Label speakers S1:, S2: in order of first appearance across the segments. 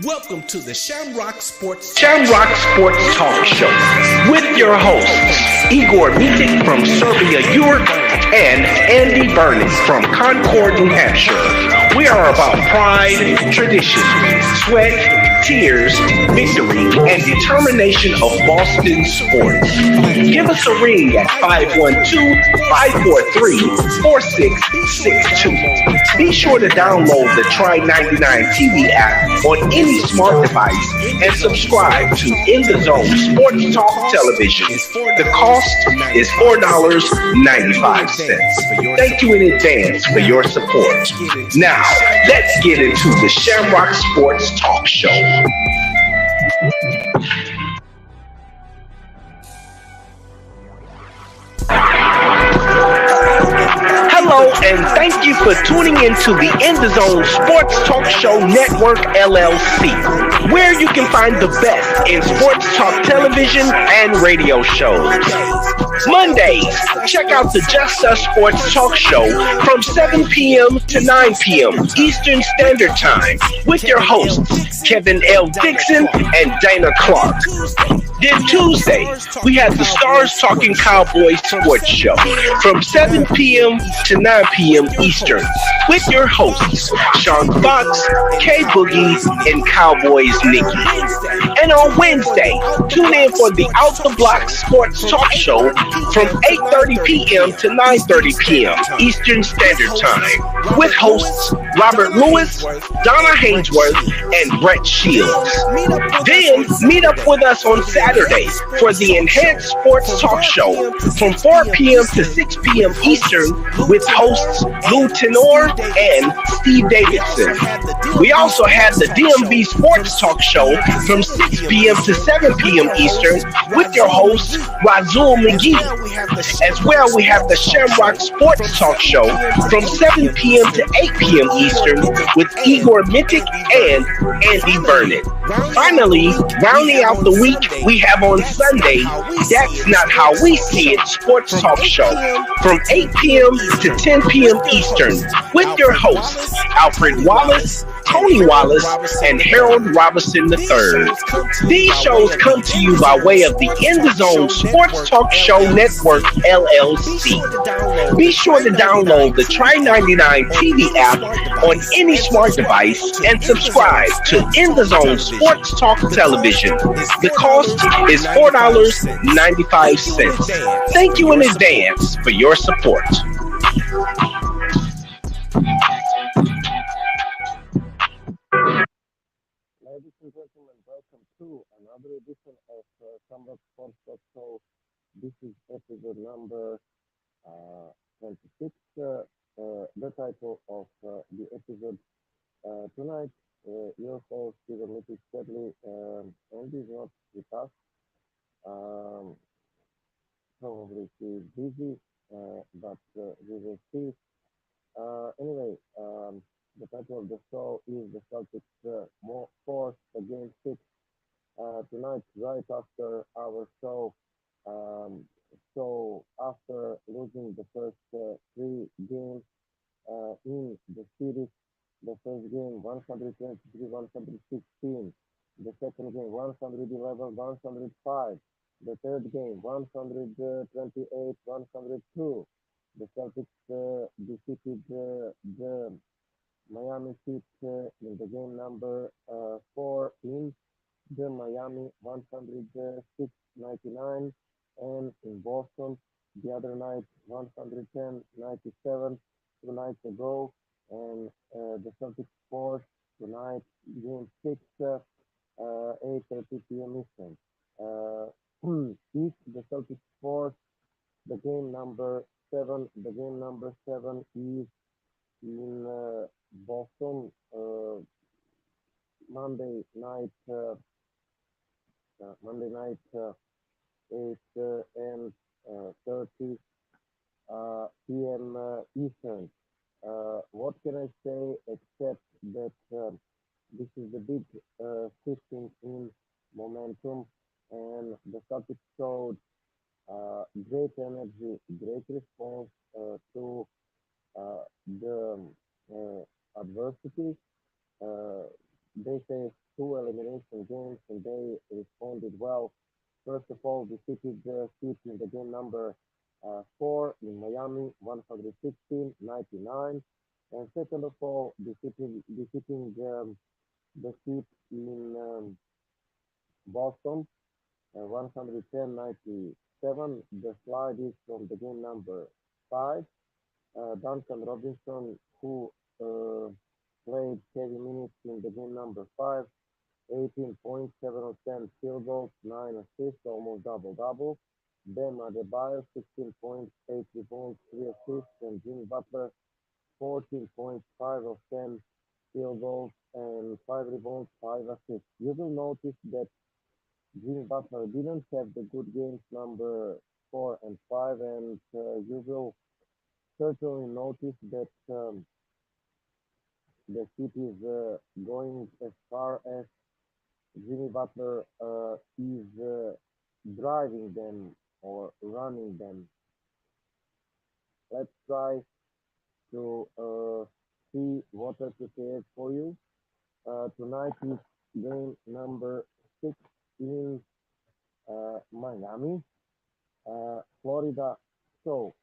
S1: Welcome to the Shamrock Sports
S2: Talk Show with your hosts, Igor Mitic from Serbia, Europe, and Andy Vernon from Concord, New Hampshire. We are about pride, tradition, sweat, tears, victory, and determination of Boston sports. Give us a ring at 512-543-4662. Be sure to download the Try 99 TV app on any smart device and subscribe to In the Zone Sports Talk Television. The cost is $4.95. Thank you in advance for your support. Now, let's get into the Shamrock Sports Talk Show. Hello, and thank you for tuning into the In the Zone Sports Talk Show Network, LLC, where you can find the best in sports talk television and radio shows. Mondays, check out the Just Us Sports Talk Show from 7 p.m. to 9 p.m. Eastern Standard Time with your hosts, Kevin L. Dixon and Dana Clark. Then Tuesday, we have the Stars Talking Cowboys Sports Show from 7 p.m. to 9 p.m. Eastern with your hosts, Sean Fox, K Boogie, and Cowboys Nikki. And on Wednesday, tune in for the Out the Block Sports Talk Show from 8:30 p.m. to 9:30 p.m. Eastern Standard Time with hosts Robert Lewis, Donna Hainsworth, and Brett Shields. Then meet up with us on Saturday for the Enhanced Sports Talk Show from 4 p.m. to 6 p.m. Eastern with hosts Lou Tenor and Steve Davidson. We also have the DMV Sports Talk Show from 6 p.m. to 7 p.m. Eastern with your host Razul McGee. As well, we have the Shamrock Sports Talk Show from 7 p.m. to 8 p.m. Eastern with Igor Mitic and Andy Vernon. Finally, rounding out the week, we have on Sunday, That's Not How We See It Sports Talk Show from 8 p.m. to 10 p.m. Eastern with your hosts, Alfred Wallace, Tony Wallace, and Harold Robinson III. These shows come to you by way of the In the Zone Sports Talk Show Network, LLC. Be sure to download the Try 99 TV app on any smart device and subscribe to In the Zone Sports Talk Television. The cost is $4.95. Thank you in advance for your support.
S3: Ladies and gentlemen, welcome to another edition of Shamrock Sports Talk Show. This is episode number 26. The title of the episode tonight, your host, Peter Mitic, sadly, Andy is not with us. Probably he is busy, but we will see. Anyway, the title of the show is the Celtics forced the game 6 tonight, right after our show. So after losing the first 3 games in the series, the first game 123-116, the second game 111-105, the third game 128-102. The Celtics defeated the Miami Heat in the game number 4 in the Miami 106-99, and in Boston the other night 110-97 2 nights ago, and the Celtics forced tonight game 6 8:30 p.m. Eastern. If the Celtics forced the game number 7, the game number 7 is in Boston Monday night 8 and 30 p.m. Eastern. What can I say except that this is the big shifting in momentum, and the Celtics showed great energy, great response to the adversity. They faced two elimination games, and they responded well. First of all, defeated the Heat in the game number four in Miami, 116-99. And second of all, defeating the Heat in Boston, 110-97. The slide is from the game number five. Duncan Robinson, who uh, played heavy minutes in the game number five, 18 points, 7 of 10 field goals, 9 assists, almost double-double. Bam Adebayo, 16 points, 8 rebounds, 3 assists, and Jimmy Butler, 14 points, 5 of 10 field goals, and 5 rebounds, 5 assists. You will notice that Jimmy Butler didn't have the good games number 4 and 5, and you will certainly notice that the Heat is going as far as Jimmy Butler is driving them or running them. Let's try to see what I prepared for you. Tonight is game number six in Miami, Florida. So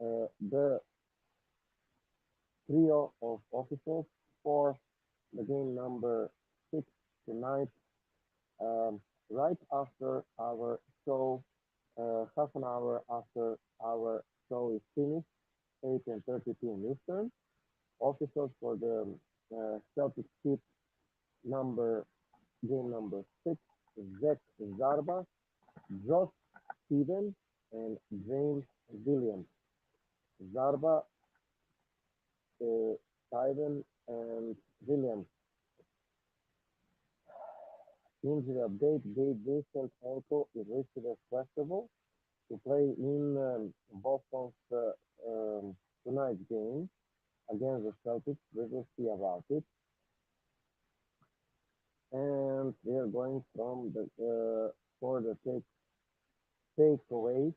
S3: the trio of officials for the game number six tonight, um, right after our show, half an hour after our show is finished, 8 and 32 Eastern. Officials for the Celtics Heat number game number six, Zach Zarba, Josh Stevens, and James Williams. Zarba, Steven, and Williams. Injury update: Gabe Vincent ankle is listed as questionable to play in Boston's tonight's game against the Celtics. We will see about it. And we are going from the for the takeaways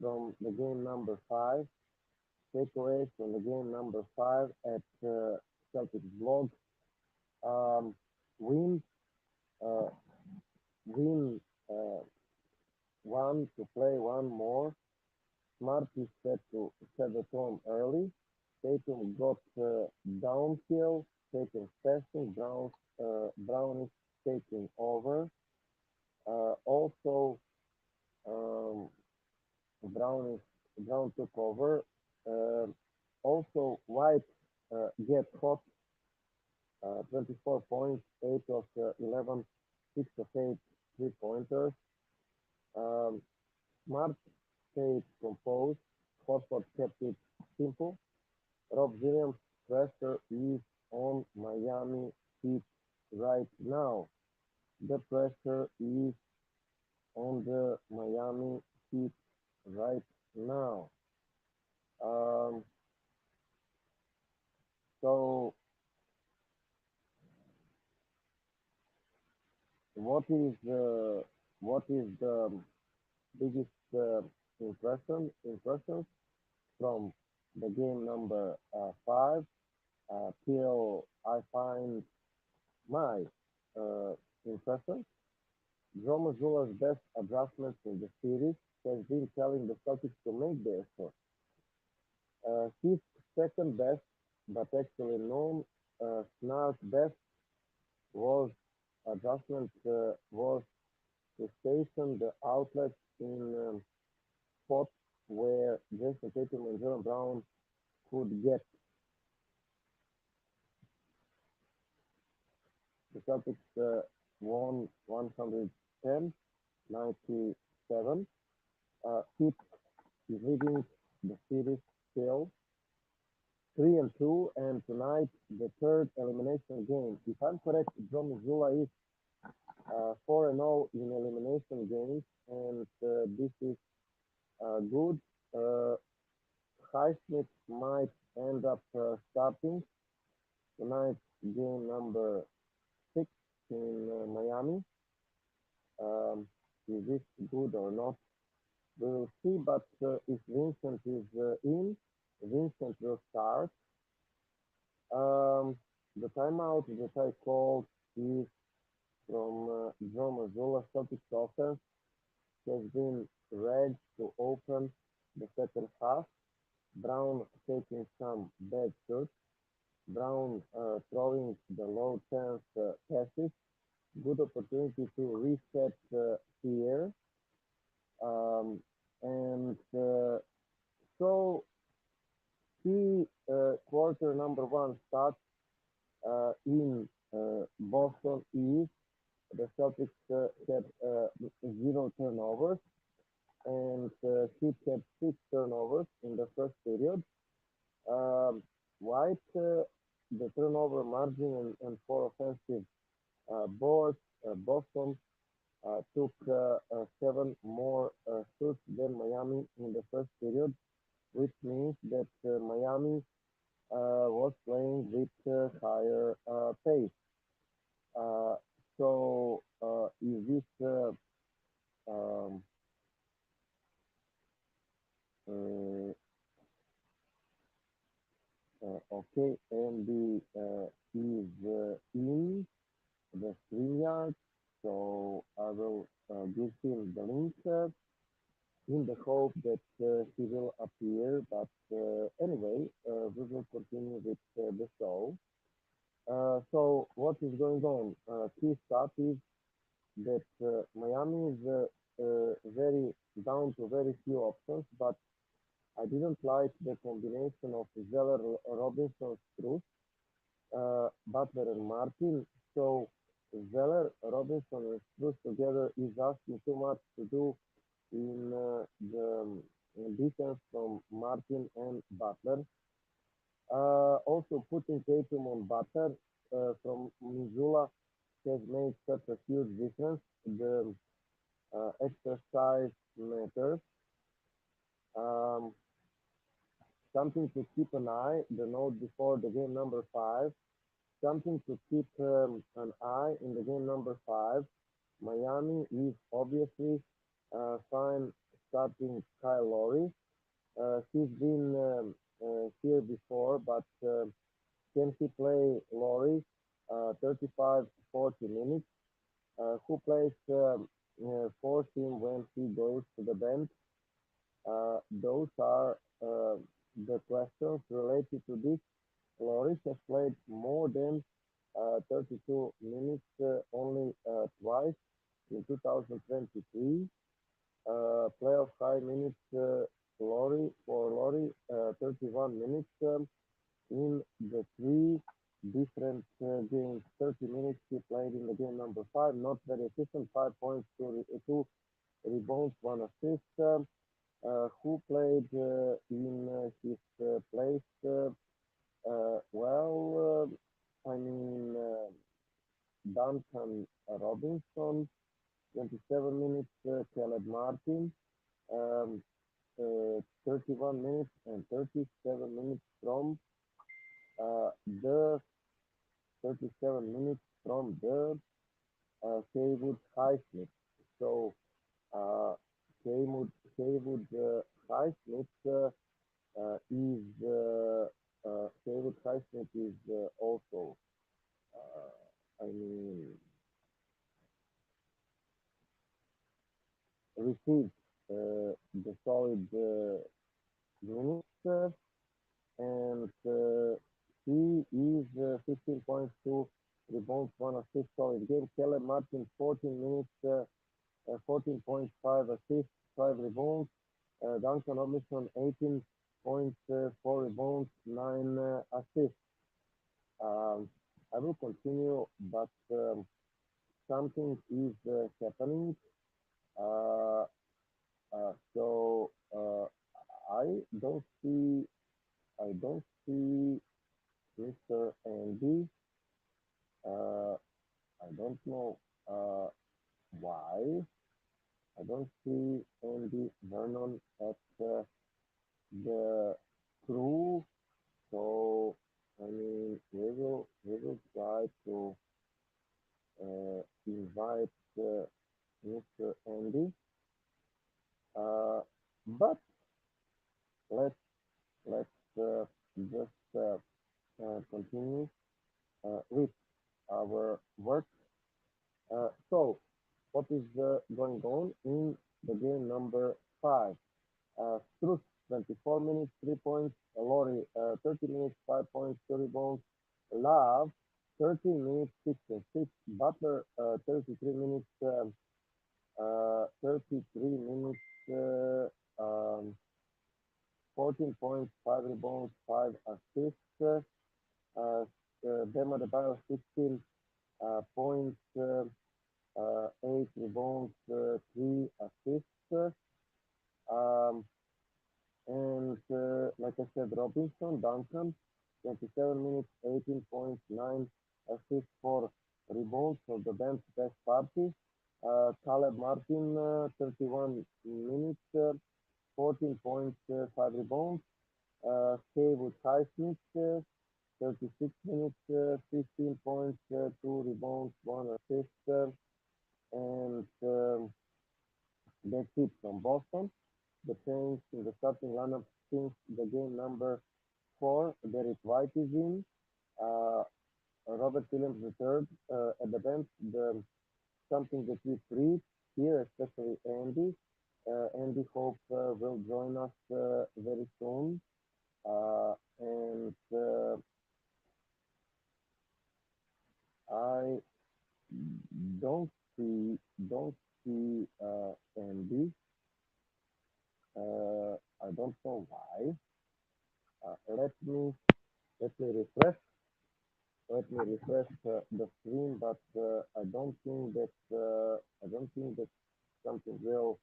S3: from the game number five. Takeaways from the game number five at Celtics blog. Um, win, uh, win one to play one more. Smart is set to set the tone early. Tatum got downhill. Tatum passing. Brown is taking over. Also, um, Brown Brown took over. Uh, Also, White get hot. 24 points, 8 of 11, 6 of 8 three-pointers. Um, Smart stayed composed. Horford kept it simple. Rob Williams' pressure is on Miami Heat right now. The pressure is on the Miami Heat right now. Um, so, what is the biggest impressions from the game number five till I find my uh, impressions? Joe Mazzulla's best adjustments in the series has been telling the Celtics to make their shot. His second best, but actually known Snar's best was adjustment was to station the outlets in spots where Jason Tatum and Jaylen Brown could get. The Celtics won 110-97. Heat is leading the series still 3-2, and tonight the third elimination game. If I'm correct, John Mazzulla is 4-0 in elimination games, and this is good. Uh, Highsmith might end up starting tonight's game number six in Miami. Is this good or not? We will see. But if Vincent is in, Vincent will start. The timeout that I called is from Joe Mazzulla. Celtics offense has been ready to open the second half. Brown taking some bad shots. Brown throwing the low chance passes. Good opportunity to reset here. Um, and so key quarter number one starts in Boston is the Celtics had zero turnovers and Heat had six turnovers in the first period. Um, White, the turnover margin and four offensive boards. Boston took seven more shoots than Miami in the first period, which means that Miami was playing with higher pace. Uh, is this um, uh, okay? And the is in the StreamYard, so I will give him the link in the hope that he will appear. But anyway, we will continue with the show. So what is going on? Key stuff is that Miami is very down to very few options, but I didn't like the combination of Zeller, Robinson, Strus, Butler, and Martin. So Zeller, Robinson, and Strus together is asking too much to do in the defense from Martin and Butler. Also putting Tatum on Butler from Missoula has made such a huge difference. The exercise matters. Um, Something to keep an eye, the note before the game number five, something to keep an eye in the game number five. Miami is obviously fine starting Kyle Lowry. He's been here before, but can he play Lowry 35, 40 minutes? Who plays for him when he goes to the bench? Those are the questions related to this. Loris has played more than 32 minutes only twice in 2023. Playoff high minutes Lori 31 minutes in the three different games. 30 minutes he played in the game number five, not very efficient. 5 points, two rebounds, one assist. Who played in his place? I mean, Duncan Robinson, 27 minutes, Caleb Martin, um, 31 minutes and 37 minutes from the 37 minutes from the Haywood Highsmith. So Haywood Highsmith is Haywood Highsmith is also I mean received the solid minutes and he is 15 points, 2 rebounds, 1 assist, solid game. Caleb Martin 14 minutes, 14.5 assists, 5 rebounds. Duncan Robinson 18 points, 4 rebounds, 9 assists. I will continue, but something is happening. Uh, so I don't see Mr. Andy. I don't know why. I don't see Andy Vernon at the crew. So I mean, we will try to invite Mr. Andy. But let's just continue with our work. going on in the game number 5. Struss, 24 minutes, 3 points. Lori, 30 minutes, 5 points, 2 rebounds. Love, 13 minutes, 6 and 6. Butler, 33 minutes, 33 minutes, 14 points, 5 rebounds, 5 assists. Bema Adebayo, 16 points, 8 rebounds, 3 assists. Um, and like I said, Robinson, Duncan, 27 minutes, 18 points, 9 assists, 4 rebounds for the bench best party. Caleb Martin, 31 minutes, 14 points, 5 rebounds. Haywood Highsmith, 36 minutes, 15 points, 2 rebounds, 1 assist. And that's it from Boston. The change in the starting lineup since the game number 4. Derek White is in. Robert Williams III at the bench. Something that we preach here, especially Andy. Andy Hope will join us very soon. And I don't see Andy. I don't know why. Let me refresh. Let me refresh the screen, but I don't think that something will.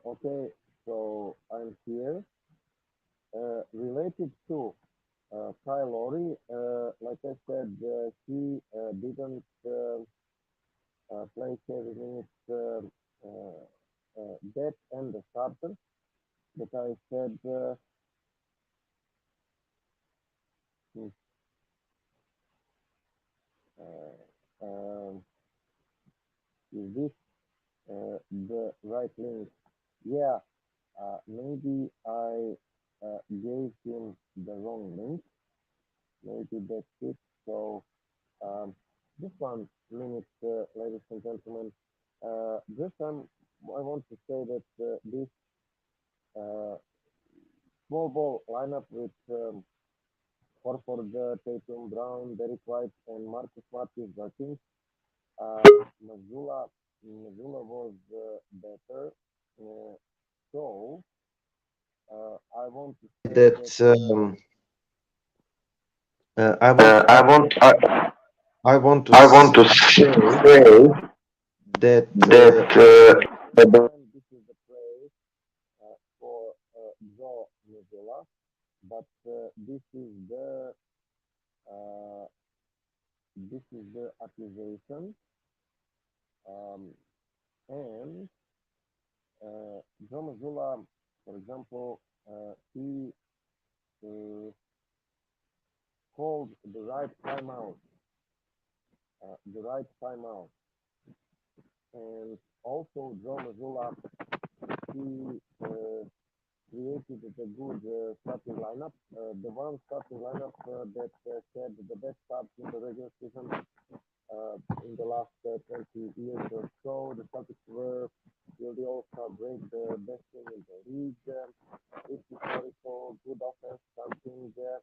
S3: Okay, so I'm here. Related to Kyle Lowry, like I said, he didn't play heavy minutes that and the starter. But I said, hmm, uh, um, is this the right link? Yeah, maybe I gave him the wrong link. Maybe that's it. So just 1 minute, ladies and gentlemen. I want to say that this uh, small ball lineup with Horford, Tatum, Brown, Derek White, and Marcus Smart is working. Uh, Mazzulla, Mazzulla was better. Uh, so I want to say that I want
S2: I want I,
S3: I want to
S2: I want to
S3: say
S2: say
S3: that
S2: that
S3: again, this is the praise for Joe Mazzulla, but uh, this is the accusation, um, and Joe Mazzulla, for example, he uh, called the right timeout, and also Joe Mazzulla, he created a good starting lineup. The one starting lineup that had the best start in the regular season in the last 20 years or so. The Celtics were will the All-Star break the best team in the league. It's historical, good offense, something that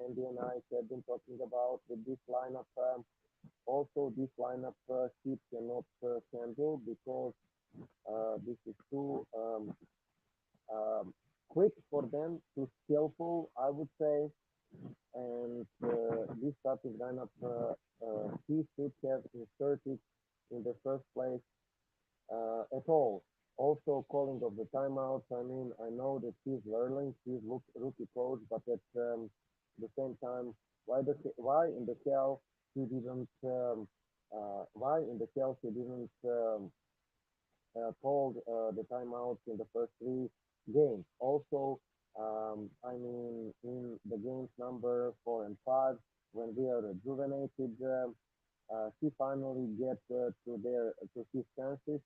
S3: Andy and I have been talking about with this lineup. Also, this lineup Heat cannot handle because this is too quick for them, too skillful, I would say. And this starting lineup, he should have inserted in the first place at all. Also, calling of the timeouts. I mean, I know that he's learning, he's rookie coach, but at the same time, why in the hell he didn't called the timeouts in the first 3 games. Also, I mean, in the games number 4 and 5, when we are rejuvenated, He finally get to his chances.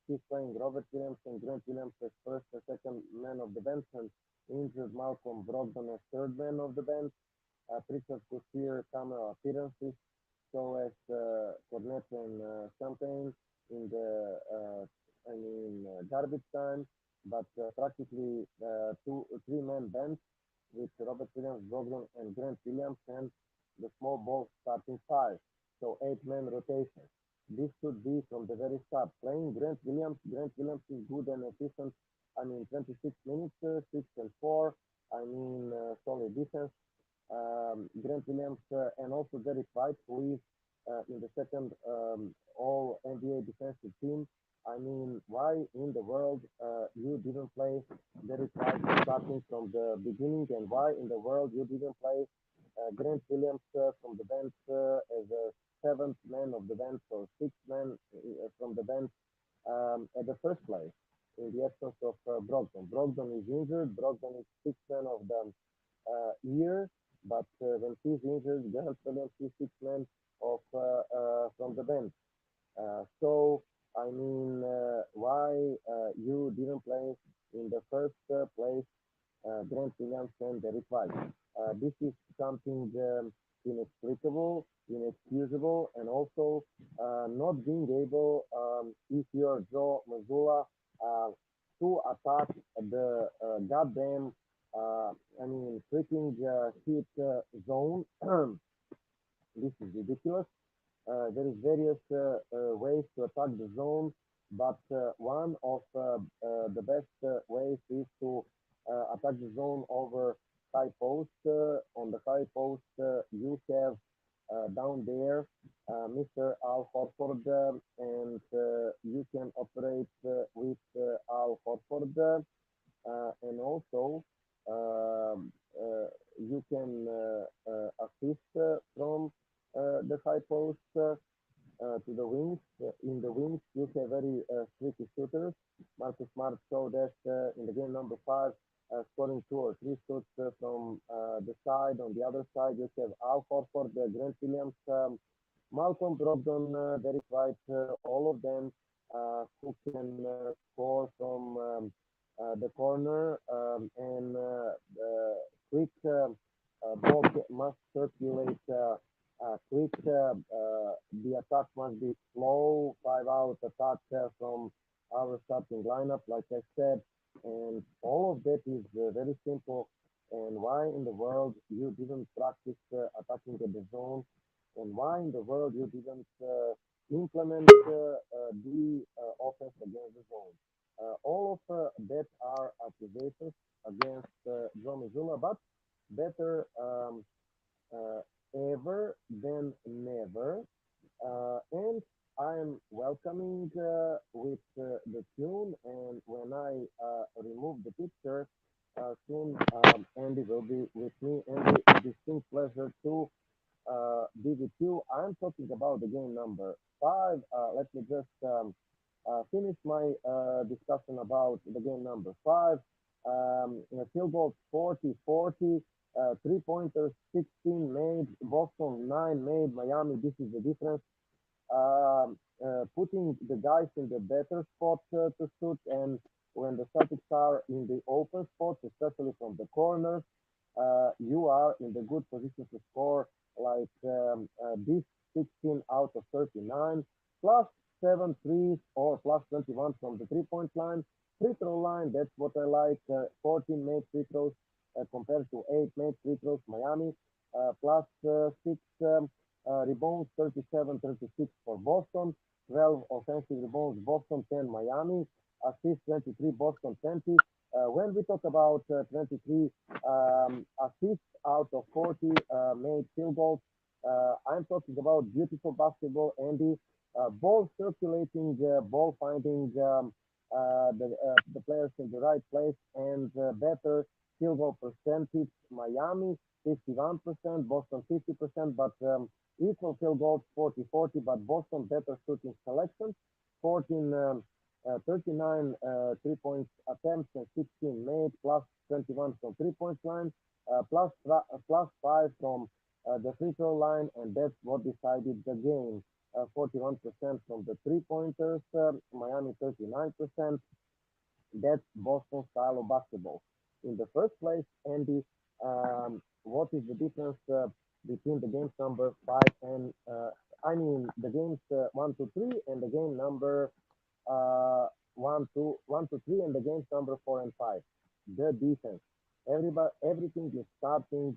S3: He's playing Robert Williams and Grant Williams as first and second man of the bench, and injured Malcolm Brogdon as third man of the bench. Pritchard could hear camera appearances, so as Cornet and Champagne in the garbage time, but practically three-man bench with Robert Williams, Brogdon, and Grant Williams, and the small ball starting five. So eight-man rotation. This should be from the very start. Playing Grant Williams. Grant Williams is good and efficient. 26 minutes, 6 and 4. Solid defense. Grant Williams and also Derek White, who is in the second All NBA defensive team. Why in the world you didn't play Derek White starting from the beginning, and why in the world you didn't play Grant Williams from the bench as a seventh man of the bench or sixth man from the bench at the first place in the absence of Brogdon. Brogdon is injured. Brogdon is sixth man of the year, but when he's injured, Grant Williams is sixth man of from the bench. So, why you didn't play in the first place Grant Williams and Derek White? This is something inexplicable, inexcusable, and also not being able, if you're Joe Mazzulla, to attack the goddamn, freaking heat zone. This is ridiculous. There is various ways to attack the zone, but one of the best ways is to attack the zone over high post. On the high post, you have down there Mr. Al Horford, and you can operate with Al Horford, and also you can assist from the high post to the wings. In the wings, you have very tricky shooters. Marcus Smart showed that in the game number 5, scoring 2 or 3 shots from the side. On the other side, you have Al Horford, Grant Williams, Malcolm Brogdon, Derek White, all of them who can score from the corner, and quick ball must circulate quick. The attack must be slow, 5-out attack from our starting lineup, like I said, and all of that is very simple. And why in the world you didn't practice attacking at the zone, and why in the world you didn't implement the offense against the zone? All of that are accusations against Joe Mazzulla, but better uh, ever than never. And I'm welcoming with the tune, and when I remove the picture, soon Andy will be with me. Andy, a distinct pleasure to be with you. I'm talking about the game number 5. Let me just finish my discussion about the game number 5. Field goal 40-40, three-pointers 16 made, Boston 9 made, Miami, this is the difference. Putting the guys in the better spot to shoot, and when the Celtics are in the open spots, especially from the corners, you are in the good position to score, like this 16 out of 39, plus 7 threes or plus 21 from the three-point line. Free throw line, that's what I like. 14 made free throws compared to 8 made free throws. Miami, plus 6 rebounds, 37-36 for Boston. 12 offensive rebounds, Boston 10, Miami. Assists 23, Boston 20. When we talk about 23 assists out of 40 made field goals, I'm talking about beautiful basketball, Andy. Ball circulating, ball finding the players in the right place, and better field goal percentage. Miami 51%, Boston 50%, but equal field goals 40-40, but Boston better shooting selection, 39 3-point attempts and 16 made, plus 21 from 3-point line, plus 5 from the free throw line, and that's what decided the game. 41% from the three pointers, Miami 39%. That's Boston style of basketball. In the first place, Andy, what is the difference between the games number five and I mean the games one to three and the game number one to three and the games number four and five? The defense. Everything is starting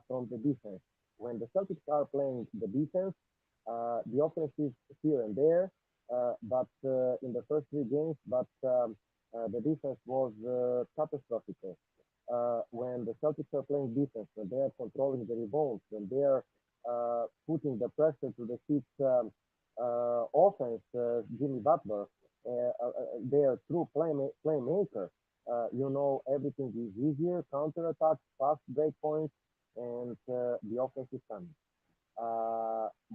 S3: from the defense. When the Celtics are playing the defense, the offense is here and there, but in the first three games, but the defense was catastrophic. When the Celtics are playing defense, when they are controlling the rebounds, when they are putting the pressure to the Heat offense, Jimmy Butler, their true playmaker. Everything is easier, counterattacks, fast break points, and the offense is coming.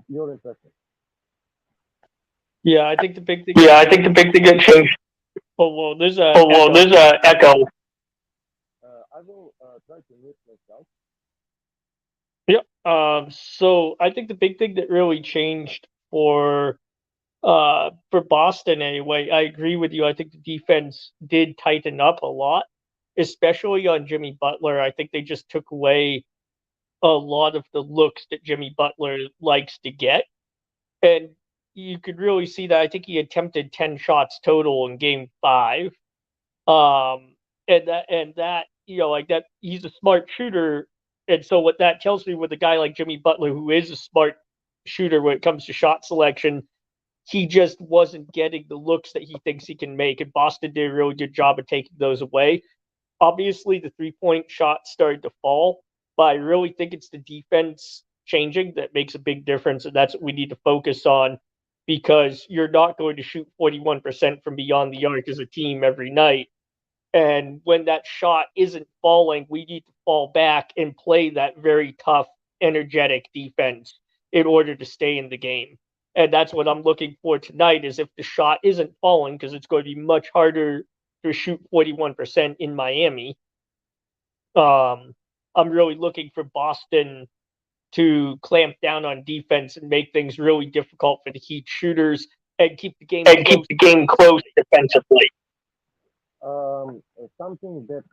S3: Your impression?
S4: Yeah, I think the big thing
S2: Yeah,
S4: that
S2: I think the
S4: changed.
S2: big thing that changed.
S4: Oh well, there's a
S2: Oh well,
S4: echo.
S2: there's a echo.
S3: I will try to mute myself.
S4: Yep. So I think the big thing that really changed for Boston anyway, I agree with you. I think the defense did tighten up a lot, especially on Jimmy Butler. I think they just took away a lot of the looks that Jimmy Butler likes to get. And you could really see that. I think he attempted 10 shots total in game five. And that, like that, he's a smart shooter. And so what that tells me with a guy like Jimmy Butler, who is a smart shooter when it comes to shot selection, he just wasn't getting the looks that he thinks he can make. And Boston did a really good job of taking those away. Obviously, the 3-point shot started to fall, but I really think it's the defense changing that makes a big difference. And that's what we need to focus on because you're not going to shoot 41% from beyond the arc as a team every night. And when that shot isn't falling, we need to fall back and play that very tough, energetic defense in order to stay in the game. And that's what I'm looking for tonight is if the shot isn't falling, because it's going to be much harder to shoot 41% in Miami. Um, I'm really looking for Boston to clamp down on defense and make things really difficult for the Heat shooters and keep the game
S2: And keep
S4: close
S2: the game close
S4: defensively.
S2: defensively.
S3: Something that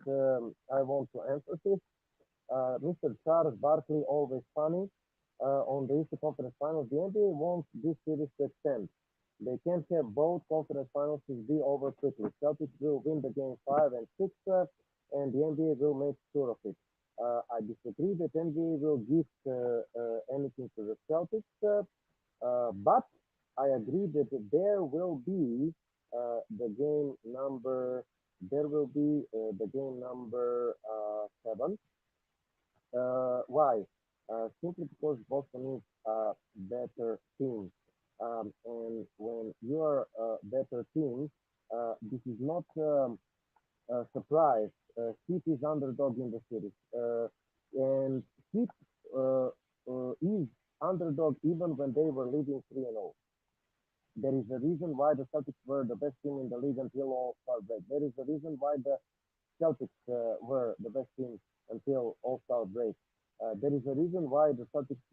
S3: I want to emphasize. Mr. Charles Barkley always funny. On the Eastern Conference Finals, the NBA wants this series to extend. They can't have both conference finals be over quickly. Celtics will win the game five and six, and the NBA will make sure of it. I disagree that NBA will give anything to the Celtics, but I agree that there will be the game number. There will be the game number seven. Why? Simply because Boston is a better team. And when you are a better team, this is not a surprise. Heat is underdog in the series. And Heat is underdog even when they were leading 3-0. There is a reason why the Celtics were the best team in the league until All-Star break. There is a reason why the Celtics were the best team until All-Star break. There is a reason why the Celtics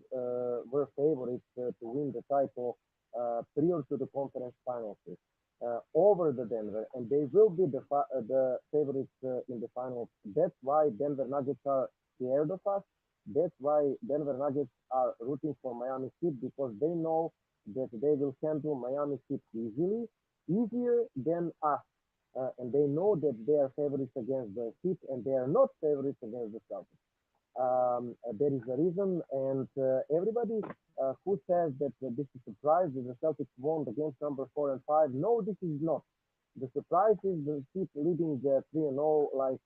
S3: were favorites to win the title prior to the conference finals over the Denver, and they will be the favorites in the finals. That's why Denver Nuggets are scared of us. That's why Denver Nuggets are rooting for Miami Heat because they know that they will handle Miami Heat easily, easier than us and they know that they are favorites against the Heat and they are not favorites against the Celtics. There is a reason, and everybody who says that this is a surprise that the Celtics won the games number four and five, no, this is not. The surprise is the Heat leading 3 and 0 like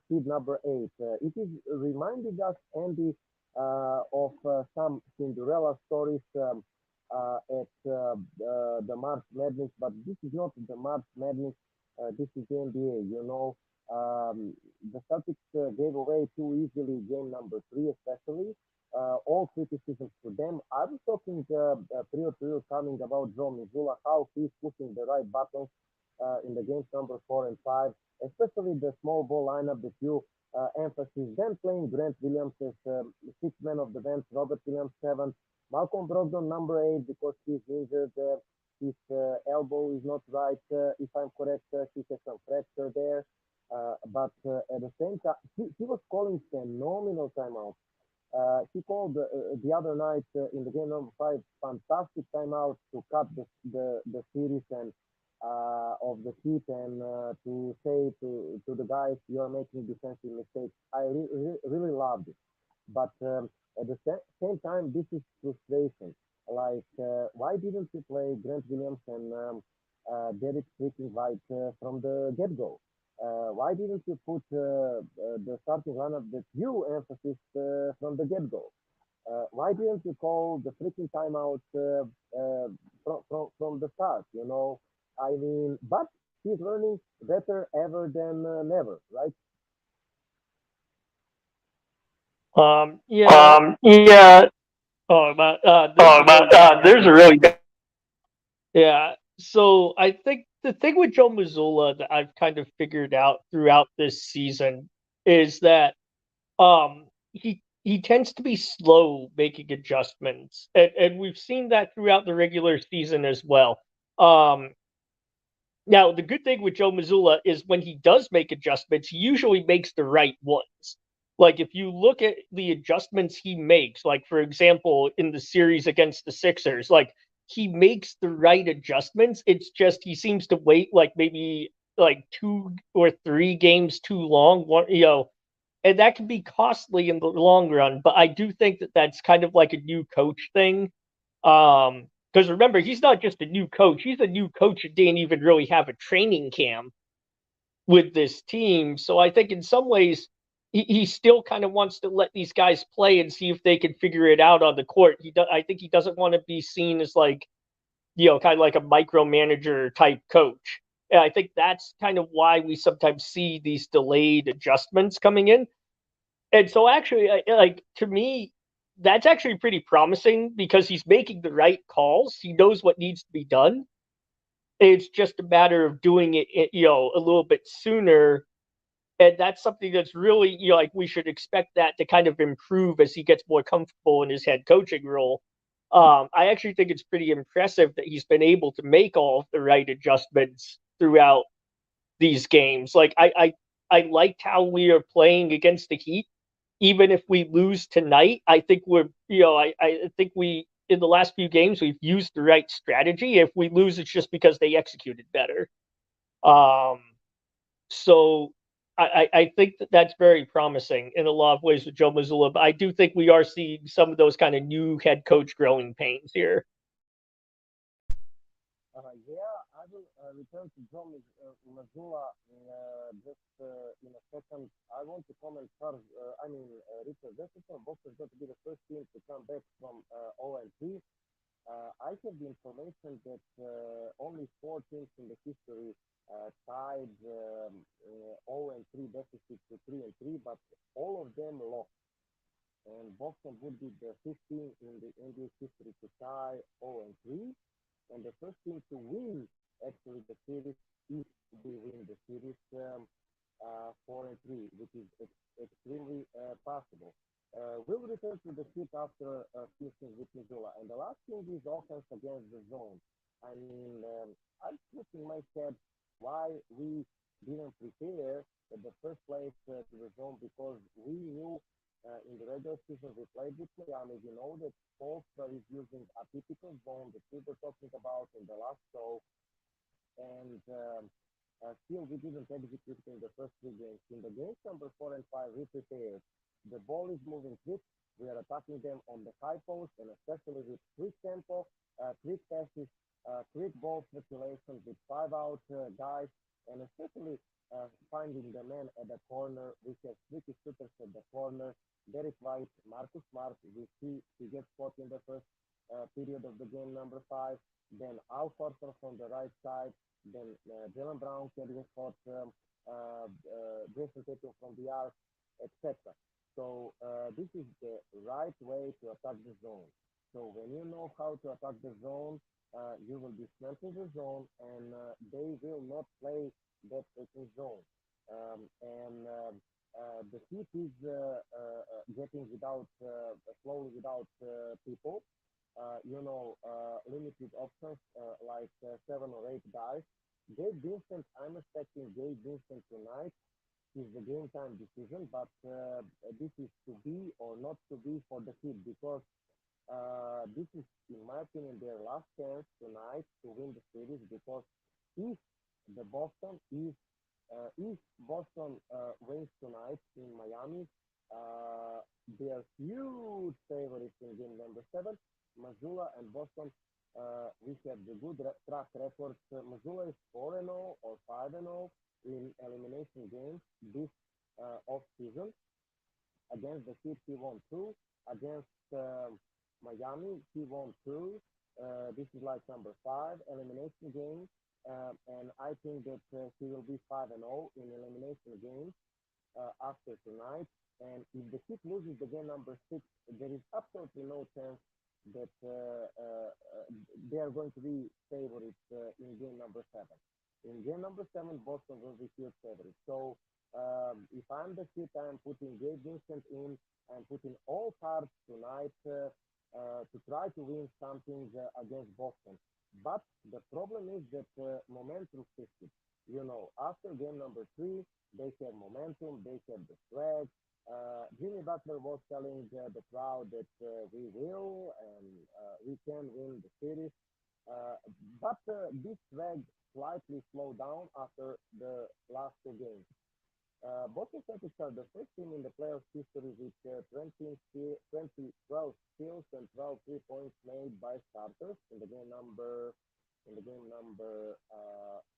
S3: seed number eight. It is reminding us, Andy, of some Cinderella stories at the March Madness, but this is not the March Madness. This is the NBA. The Celtics gave away too easily game number three, especially. All criticisms to them. I was talking prior to you coming about Joe Missoula, how he's pushing the right buttons in the games number four and five, especially the small ball lineup that you emphasis. Then playing Grant Williams as sixth man of the bench, Robert Williams seventh, Malcolm Brogdon number eight because he's injured. His elbow is not right. If I'm correct, he has some fracture there. But at the same time, he was calling phenomenal timeouts. He called the other night in the game number five fantastic timeout to cut the series and of the Heat and to say to the guys you are making defensive mistakes. I really loved it, but at the same time this is frustration. Like why didn't you play Grant Williams and Derek freaking White from the get go? Why didn't you put the starting lineup that you emphasized from the get-go? Why didn't you call the freaking timeout from the start? You know, I mean, but he's learning better ever than never, right?
S4: Yeah.
S5: Yeah.
S4: Oh, but
S5: Oh, about there's a really good.
S4: yeah. So I think the thing with Joe Mazzulla that I've kind of figured out throughout this season is that he tends to be slow making adjustments, and we've seen that throughout the regular season as well. Um, Now the good thing with Joe Mazzulla is when he does make adjustments, he usually makes the right ones. Like if you look at the adjustments he makes, like for example in the series against the Sixers, like he makes the right adjustments. It's just he seems to wait like maybe like 2 or 3 games too long. And that can be costly in the long run. But I do think that that's kind of like a new coach thing. Because remember, he's not just a new coach; he's a new coach that didn't even really have a training camp with this team. So I think in some ways he still kind of wants to let these guys play and see if they can figure it out on the court. I think he doesn't want to be seen as like kind of like a micromanager type coach. And I think that's kind of why we sometimes see these delayed adjustments coming in. And so actually, like to me, that's actually pretty promising because he's making the right calls. He knows what needs to be done. It's just a matter of doing it, a little bit sooner. And that's something that's really, like we should expect that to kind of improve as he gets more comfortable in his head coaching role. I actually think it's pretty impressive that he's been able to make all of the right adjustments throughout these games. Like I liked how we are playing against the Heat. Even if we lose tonight, I think I think we in the last few games we've used the right strategy. If we lose, it's just because they executed better. Um, so I think that that's very promising in a lot of ways with Joe Mazzulla. But I do think we are seeing some of those kind of new head coach growing pains here.
S3: Yeah, I will return to John Mazzulla just in a second. I want to comment, Charles. Richard Jefferson. Boston is going to be the first team to come back from 0-3. I have the information that only four teams in the history tied 0-3 deficit to 3-3, but all of them lost. And Boston would be the 15th in the NBA history to tie 0-3, and the first team to win actually the series if we win the series 4-3, which is extremely possible. We'll return to the Heat after finishing with Missoula. And the last thing is offense against the zone. I mean, I'm putting my head why we didn't prepare at the first place to the zone because we knew in the regular season we played with Miami. We know that Polstra is using a typical zone that we were talking about in the last show. And still we didn't execute in the first 3 games. In the games number 4 and 5, we prepared. The ball is moving quick. We are attacking them on the high post and especially with quick tempo, quick passes, quick ball circulation with 5-out guys, and especially finding the man at the corner. We have tricky shooters at the corner. Derek White, Marcus Smart. We see he gets caught in the first period of the game number 5. Then Al Horford from the right side. Then Jalen Brown can get caught. Jason Tatum from the arc, etc. So this is the right way to attack the zone. So when you know how to attack the zone, you will be snapping the zone, and they will not play that freaking zone. And The Heat is getting without slowly without people. Limited options like 7 or 8 guys. Gabe Vincent, I'm expecting Gabe Vincent tonight is the game time decision, but this is to be or not to be for the Heat because this is, in my opinion, their last chance tonight to win the series because if the Boston is if Boston wins tonight in Miami, they are huge favorites in game number 7. Missoula and Boston, we have the good track record. Missoula is 4-0 or 5-0 in elimination games this off season. Against the Heat, he won 2. Against Miami, he won 2. This is like number 5 elimination game. And I think that he will be 5-0 in elimination games after tonight. And if the Heat loses the game number 6, there is absolutely no chance that they are going to be favorites in game number 7. In game number 7, Boston will be huge favorites. So if I'm the Heat, I'm putting Gabe Vincent in. I'm putting all cards tonight to try to win something against Boston. But the problem is that momentum shifted. After game number 3, they have momentum, they have the swag. Jimmy Butler was telling the crowd that we will and we can win the series. But this swag slightly slowed down after the last 2 games. Boston Celtics are the first team in the playoff history with 12 steals and 12 3 points made by starters in the game number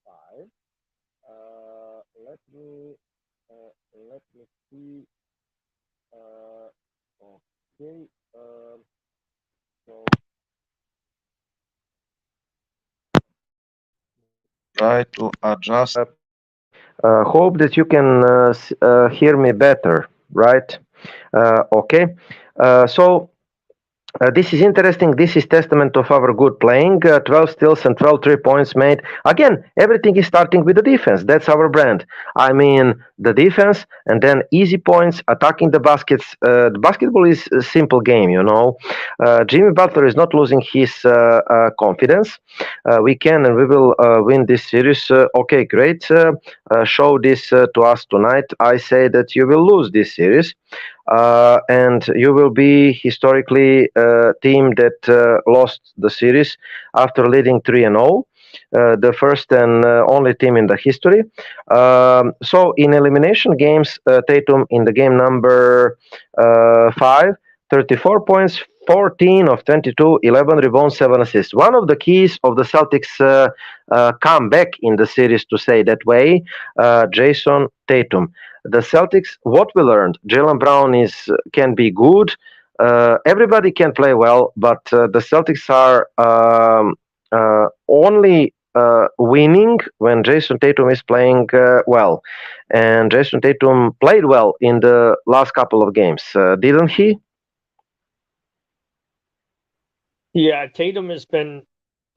S3: 5. Let me see. Okay. So try to adjust. Hope that you can hear me better, right? Okay. So this is interesting. This is testament of our good playing. 12 steals and 12 3 points made. Again, everything is starting with the defense. That's our brand. I mean, the defense and then easy points, attacking the baskets. The basketball is a simple game, Jimmy Butler is not losing his confidence. We can and we will win this series. Okay, great. Show this to us tonight. I say that you will lose this series. And you will be historically a team that lost the series after leading 3-0, the first and only team in the history. So in elimination games, Tatum in the game number 5, 34 points, 14 of 22, 11 rebounds, 7 assists. One of the keys of the Celtics comeback in the series, to say that way, Jason Tatum. The Celtics, what we learned, Jaylen Brown can be good. Everybody can play well, but the Celtics are only winning when Jason Tatum is playing well. And Jason Tatum played well in the last couple of games, didn't he?
S4: Yeah, Tatum has been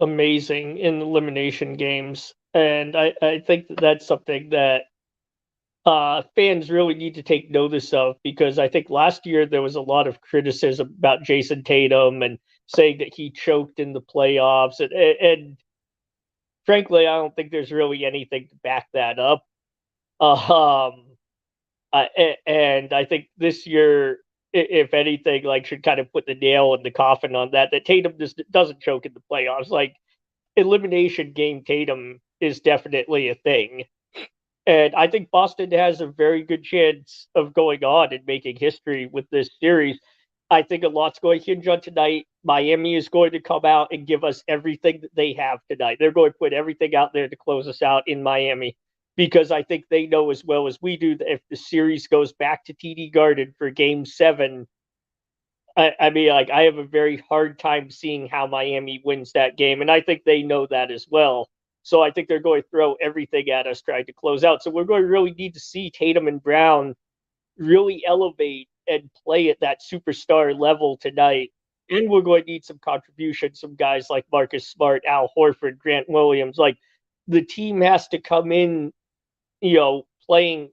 S4: amazing in elimination games. And I think that's something that fans really need to take notice of, because I think last year there was a lot of criticism about Jason Tatum and saying that he choked in the playoffs. And frankly, I don't think there's really anything to back that up. And I think this year, if anything, like should kind of put the nail in the coffin on that Tatum doesn't choke in the playoffs. Like elimination game Tatum is definitely a thing. And I think Boston has a very good chance of going on and making history with this series. I think a lot's going to hinge on tonight. Miami is going to come out and give us everything that they have tonight. They're going to put everything out there to close us out in Miami, because I think they know as well as we do that if the series goes back to TD Garden for game 7, I mean, like, I have a very hard time seeing how Miami wins that game. And I think they know that as well. So I think they're going to throw everything at us trying to close out. So we're going to really need to see Tatum and Brown really elevate and play at that superstar level tonight. And we're going to need some contributions from guys like Marcus Smart, Al Horford, Grant Williams. Like, the team has to come in, playing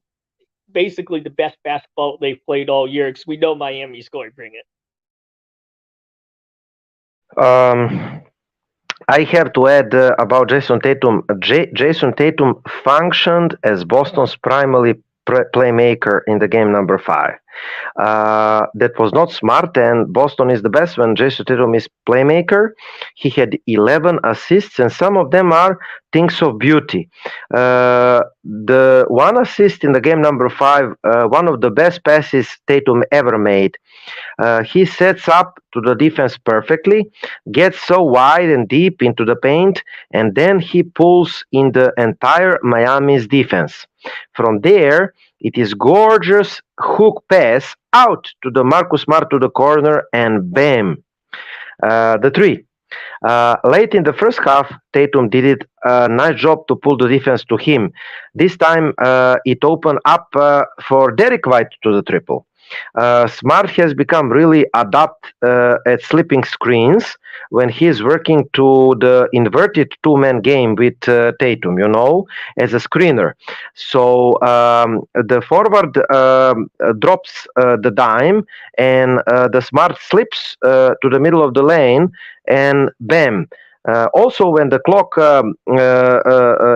S4: basically the best basketball they've played all year, because we know Miami's going to bring it.
S6: I have to add about Jason Tatum. Jason Tatum functioned as Boston's primary playmaker in the game number 5. That was not smart, and Boston is the best when Jason Tatum is playmaker. He had 11 assists, and some of them are things of beauty. The one assist in the game number 5, one of the best passes Tatum ever made. He sets up to the defense perfectly, gets so wide and deep into the paint, and then he pulls in the entire Miami's defense. From there, it is gorgeous hook pass out to the Marcus Smart to the corner, and bam, the 3. Late in the first half, Tatum did a nice job to pull the defense to him. This time, it opened up for Derek White to the triple. Smart has become really adept at slipping screens when he's working to the inverted two-man game with Tatum, as a screener. So the forward drops the dime, and the Smart slips to the middle of the lane, and bam. Also, when the clock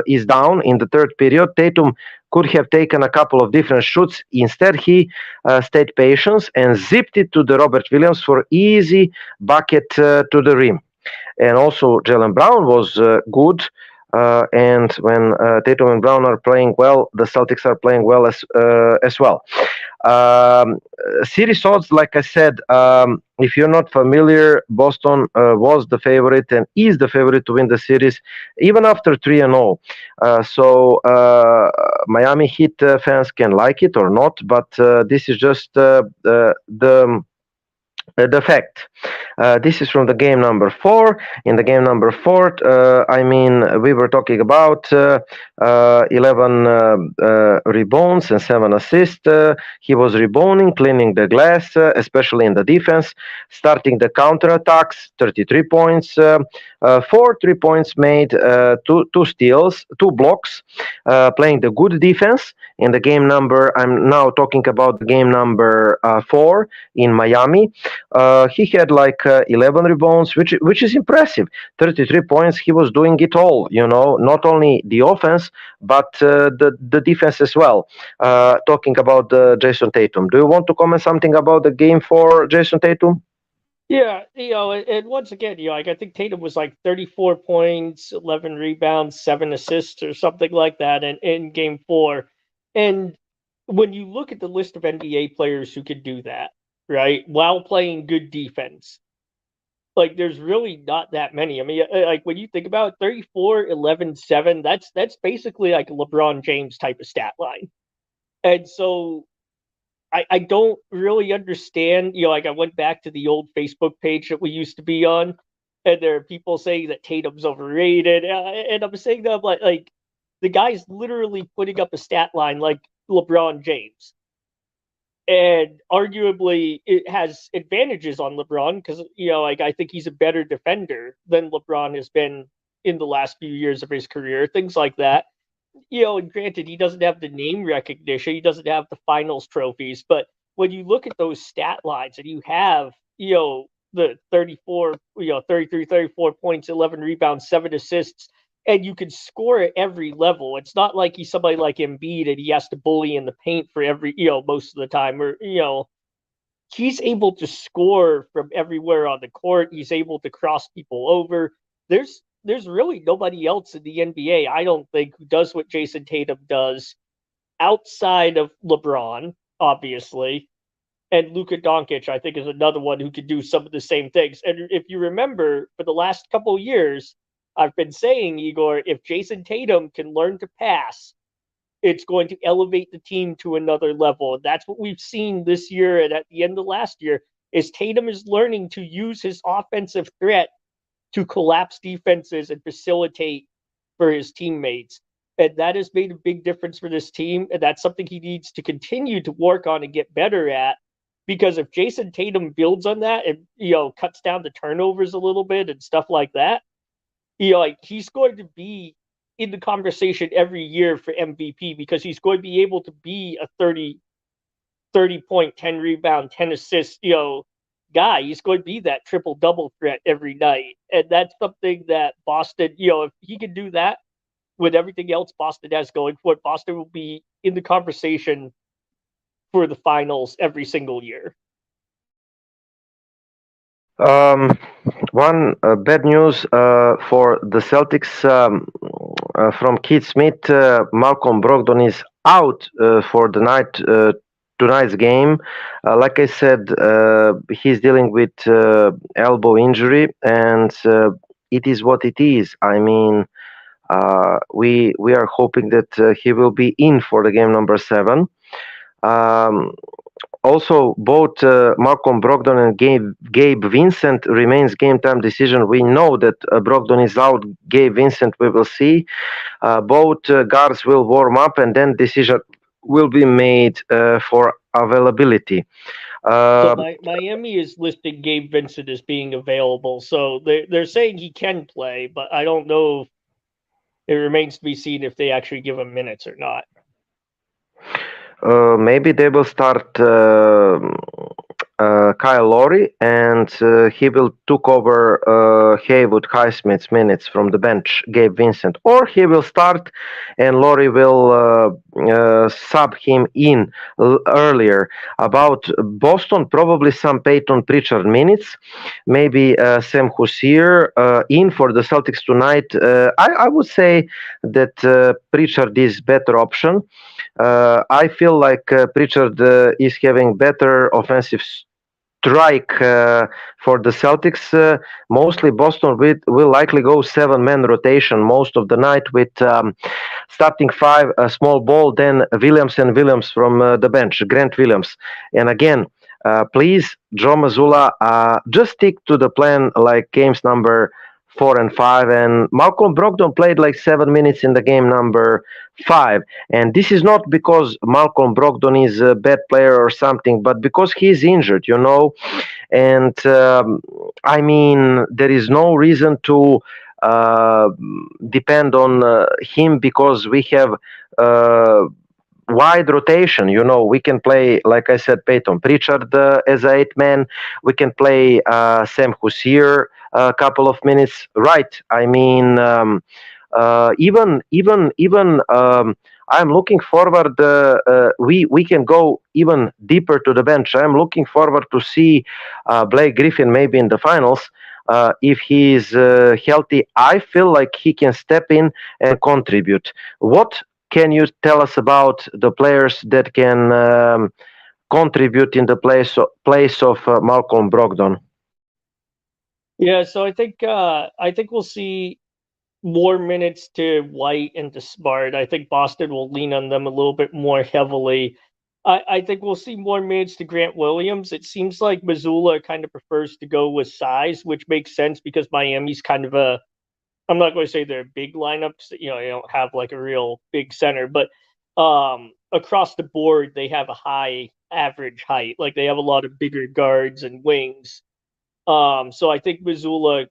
S6: is down in the third period, Tatum could have taken a couple of different shoots. Instead, he stayed patient and zipped it to the Robert Williams for easy bucket to the rim. And also, Jaylen Brown was good. And when Tatum and Brown are playing well, the Celtics are playing well as well. Series odds, like I said, if you're not familiar, Boston was the favorite and is the favorite to win the series, even after 3-0. So Miami Heat fans can like it or not, but this is just the fact. This is from the game number 4. In the game number 4, we were talking about 11 rebounds and 7 assists. He was rebounding, cleaning the glass, especially in the defense, starting the counterattacks, 33 points, 4 3-points made, 2 steals, 2 blocks, playing the good defense. In the game number, I'm now talking about the game number 4 in Miami. He had like 11 rebounds, which is impressive. 33 points. He was doing it all, not only the offense, but the defense as well. Talking about Jason Tatum. Do you want to comment something about the game for Jason Tatum?
S4: Yeah, and once again, I think Tatum was like 34 points, 11 rebounds, 7 assists, or something like that in game 4. And when you look at the list of NBA players who could do that, right, while playing good defense, like there's really not that many. I mean, like when you think about it, 34, 11, 7, that's basically like a LeBron James type of stat line. And so I don't really understand, like I went back to the old Facebook page that we used to be on, and there are people saying that Tatum's overrated. And I'm saying that like the guy's literally putting up a stat line like LeBron James. And arguably it has advantages on LeBron because, I think he's a better defender than LeBron has been in the last few years of his career, things like that. And granted, he doesn't have the name recognition, he doesn't have the finals trophies, but when you look at those stat lines and you have, the 34, 33, 34 points, 11 rebounds, 7 assists, and you can score at every level. It's not like he's somebody like Embiid and he has to bully in the paint for every, most of the time, or, he's able to score from everywhere on the court. He's able to cross people over. There's really nobody else in the NBA, I don't think, who does what Jason Tatum does outside of LeBron, obviously. And Luka Doncic, I think, is another one who could do some of the same things. And if you remember, for the last couple of years, I've been saying, Igor, if Jason Tatum can learn to pass, it's going to elevate the team to another level. And that's what we've seen this year and at the end of last year, is Tatum is learning to use his offensive threat to collapse defenses and facilitate for his teammates. And that has made a big difference for this team. And that's something he needs to continue to work on and get better at. Because if Jason Tatum builds on that and, cuts down the turnovers a little bit and stuff like that, like he's going to be in the conversation every year for MVP because he's going to be able to be a 30 point, 10 rebound, 10 assist, guy. He's going to be that triple double threat every night. And that's something that Boston, if he can do that with everything else Boston has going for it, Boston will be in the conversation for the finals every single year.
S6: One bad news for the Celtics from Keith Smith. Malcolm Brogdon is out for the tonight's game. Like I said, he's dealing with elbow injury, and it is what it is. I mean, we are hoping that he will be in for the game number 7. Also, both Malcolm Brogdon and Gabe Vincent remains game time decision. We know that Brogdon is out. Gabe Vincent, we will see. Both guards will warm up, and then decision will be made for availability.
S4: So Miami is listing Gabe Vincent as being available. So they're saying he can play, but I don't know if it remains to be seen if they actually give him minutes or not.
S6: Maybe they will start Kyle Lowry, and he will took over Haywood Highsmith's minutes from the bench, Gabe Vincent, or he will start and Lowry will sub him in earlier. About Boston, probably some Peyton Pritchard minutes, maybe Sam Husseer in for the Celtics tonight. I would say that Pritchard is better option. I feel like Pritchard is having better offensive strike for the Celtics. Mostly Boston will likely go 7-man rotation most of the night with starting 5, a small ball, then Williams from the bench, Grant Williams. And again, please, Joe Mazzulla, just stick to the plan like games number 4 and 5, and Malcolm Brogdon played like 7 minutes in the game number 5, and this is not because Malcolm Brogdon is a bad player or something, but because he's injured, and I mean, there is no reason to depend on him because we have wide rotation. We can play, like I said, Peyton Pritchard as an 8-man. We can play Sam Husseer a couple of minutes, right? I mean, even I'm looking forward. We can go even deeper to the bench. I'm looking forward to see Blake Griffin maybe in the finals. If he is healthy, I feel like he can step in and contribute. What can you tell us about the players that can contribute in the place of Malcolm Brogdon?
S4: Yeah, so I think we'll see more minutes to White and to Smart. I think Boston will lean on them a little bit more heavily. I think we'll see more minutes to Grant Williams. It seems like Mazzulla kind of prefers to go with size, which makes sense because Miami's kind of I'm not going to say they're a big lineups. They don't have like a real big center, but across the board, they have a high average height. Like they have a lot of bigger guards and wings. So I think Mazzulla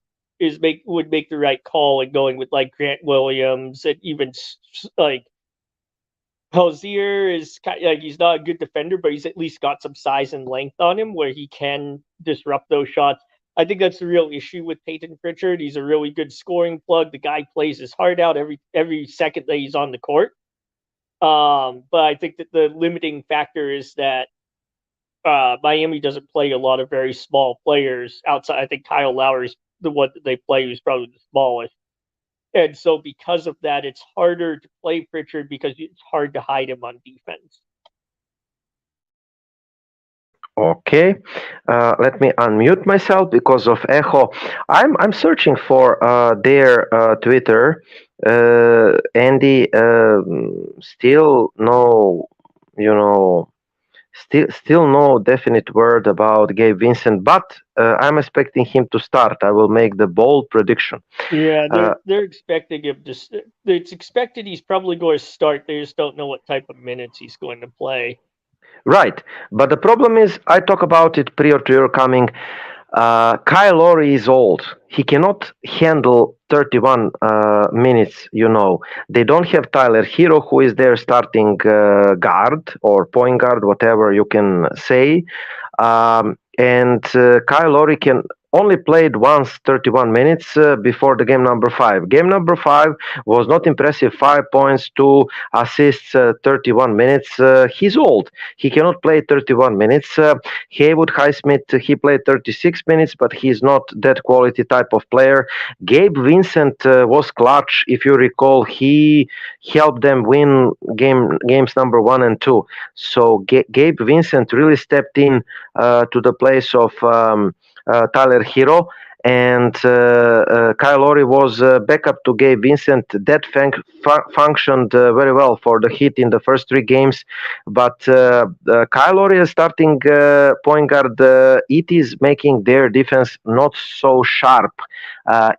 S4: would make the right call in going with like Grant Williams and even like Hosier is like he's not a good defender, but he's at least got some size and length on him where he can disrupt those shots. I think that's the real issue with Peyton Pritchard. He's a really good scoring plug. The guy plays his heart out every second that he's on the court. But I think that the limiting factor is that Miami doesn't play a lot of very small players outside. I think Kyle Lowry's the one that they play who's probably the smallest. And so because of that, it's harder to play Pritchard because it's hard to hide him on defense.
S6: Okay, let me unmute myself because of echo. I'm searching for their Twitter. Andy, still no, still no definite word about Gabe Vincent, but I'm expecting him to start. I will make the bold prediction.
S4: Yeah, they're expecting him to. It's expected he's probably going to start. They just don't know what type of minutes he's going to play.
S6: Right, but the problem is, I talk about it prior to your coming. Kyle Lowry is old. He cannot handle 31 minutes, They don't have Tyler Hero, who is their starting guard or point guard, whatever you can say. And Kyle Lowry can only played once 31 minutes before the game number 5. Game number 5 was not impressive. 5 points, 2 assists, 31 minutes. He's old. He cannot play 31 minutes. Haywood Highsmith, he played 36 minutes, but he's not that quality type of player. Gabe Vincent was clutch. If you recall, he helped them win games number 1 and 2. So Gabe Vincent really stepped in to the place of Tyler Hero, and Kyle Lowry was backup to Gabe Vincent. That functioned very well for the Heat in the first 3 games, but Kyle Lowry is starting point guard. It is making their defense not so sharp,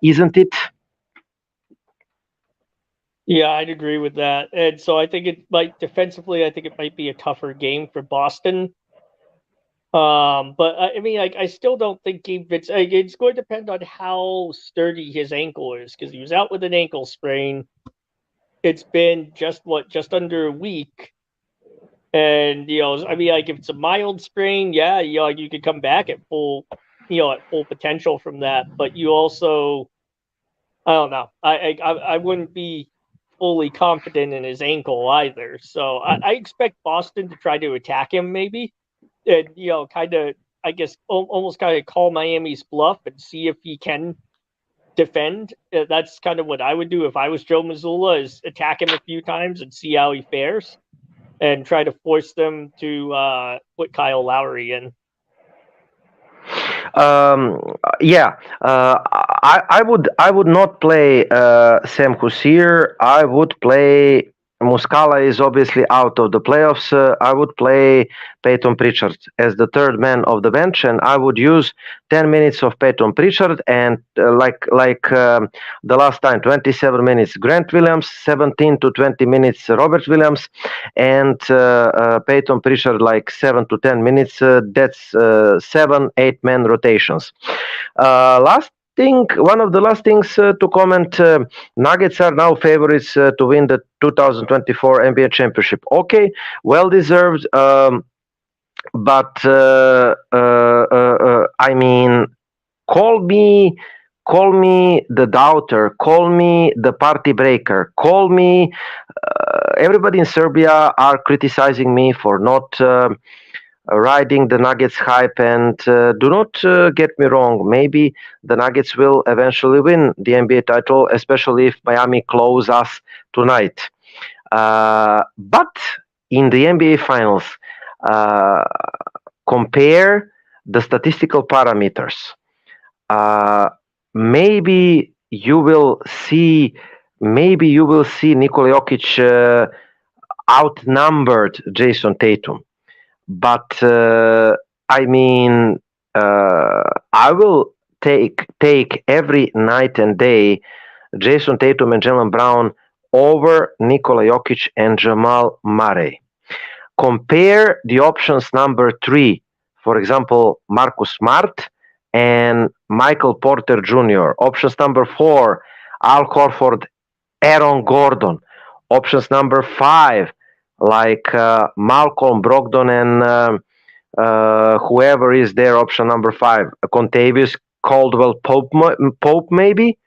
S6: isn't it?
S4: Yeah, I'd agree with that. And so I think it might defensively, I think it might be a tougher game for Boston. But I mean, I still don't think it's going to depend on how sturdy his ankle is, because he was out with an ankle sprain. It's been just under a week, and I mean, like if it's a mild sprain, yeah, you could come back at full potential from that. But you also, I don't know, I wouldn't be fully confident in his ankle either. So I expect Boston to try to attack him maybe. And kind of, I guess, almost kind of call Miami's bluff and see if he can defend. That's kind of what I would do if I was Joe Mazzulla, is attack him a few times and see how he fares, and try to force them to put Kyle Lowry in.
S6: I would not play Sam Husseir. I would play. Muscala is obviously out of the playoffs. I would play Peyton Pritchard as the third man of the bench, and I would use 10 minutes of Peyton Pritchard, and like the last time, 27 minutes Grant Williams, 17 to 20 minutes Robert Williams, and Peyton Pritchard like 7 to 10 minutes. That's 7-8 man rotations. One of the last things to comment, Nuggets are now favorites to win the 2024 NBA championship. Okay, well deserved, but I mean, call me the doubter, call me the party breaker, call me everybody in Serbia are criticizing me for not riding the Nuggets hype, and do not get me wrong, maybe the Nuggets will eventually win the NBA title, especially if Miami close us tonight. But in the NBA finals, compare the statistical parameters. Maybe you will see Nikola Jokic outnumbered Jason Tatum. But I mean, I will take every night and day Jason Tatum and Jaylen Brown over Nikola Jokic and Jamal Murray. Compare the options number 3, for example, Marcus Smart and Michael Porter Jr. Options number 4, Al Horford, Aaron Gordon. Options number 5, like Malcolm Brogdon and whoever is there, option number 5, Contavious Caldwell Pope maybe.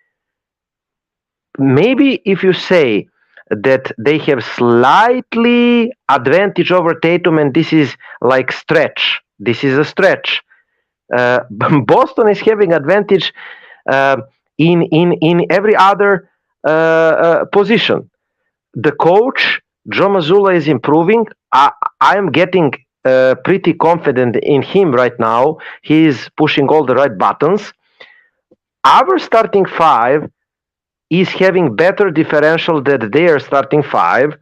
S6: Maybe if you say that they have slightly advantage over Tatum, and this is like stretch. This is a stretch. Boston is having advantage in every other position. The coach, Joe Mazzulla, is improving. I am getting pretty confident in him right now. He is pushing all the right buttons. Our starting 5 is having better differential than their starting 5,